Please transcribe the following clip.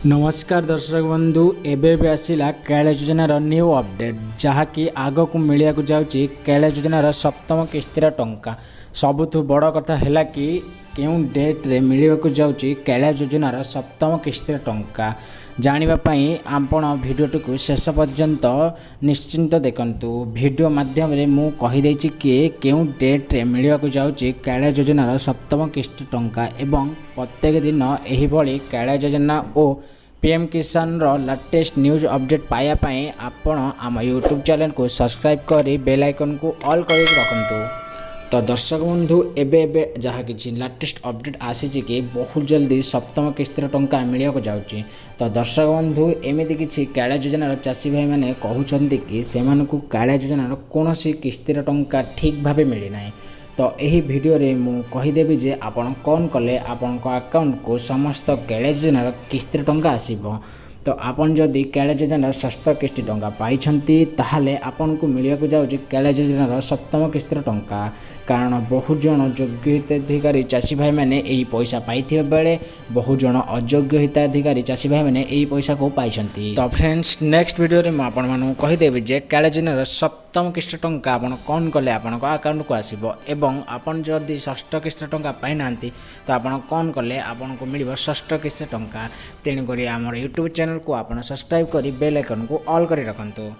नमस्कार दर्शक बंधु एबे आसला कैला योजनार न्यू अपडेट जहाँकि आग को मिलिया जाऊँगी कैला योजनार सप्तम किस्तिर टंका। सबुठ बड़ कथा है कि क्यों डेट रे मिलवाक जाऊँगी कैला योजनार सप्तम किस्तिर टंका। जानापी आपण भिडटी को शेष पर्यंत निश्चिंत देखु। भिडियो मध्यम मु कहीदे कि क्यों डेट रे मिलवाक जाऊँगी कैला योजनार सप्तम किस्ती टंका एवं प्रत्येक दिन यही कैला योजना और पीएम किसान रो लेटेस्ट न्यूज अपडेट पाइबापी आपण आम यूट्यूब चैनल को सब्सक्राइब करी बेल आइकन को ऑल कर रखु। तो दर्शक बंधु एबे जहाँ कि लेटेस्ट अपडेट आसी कि बहुत जल्दी सप्तम किस्तिर टंका मिलवाक जाऊँगी। तो दर्शक बंधु एमती किसी कैला योजनार चाषी भाई मैंने कहते कि से कैला योजनार कौन किस्तिर टंका ठीक भाव मिलना। तो यही वीडियो रे मु कहीदेवी जे आपण कौन कले आपण अकाउंट को समस्त कैला योजनार किस्ती टंका आसीबो। तो आपन जदि कैला योजनार षष्ठ किस्ती टंका पाइछंती ताहाले आपन को मिलिया जाऊँगी कैला योजनार सप्तम किस्तिर टंका। कारण बहुत जन योग्य हिताधिकारी चाषी भाई मैंने यही पैसा पाई बेले बहुत जन अयोग्य हिताधिकारी चाषी भाई मैंने यही पैसा को पाइछंती। तो फ्रेंड्स नेक्स्ट वीडियो रे आपण मानू कहीदेवी जे कैला योजनार सप्तम किस्ती टंका आपण कौन कले आपण अकाउंट को आसीबो एवं आपण जदि षष्ठ किस्ती टंका पाई नांती तो आपण कौन कले आपण को मिलिबो षष्ठ किस्ती टंका। तेणुक आम यूट्यूब चैनल को आप सब्सक्राइब करी बेल आइकन को ऑल कर रखु।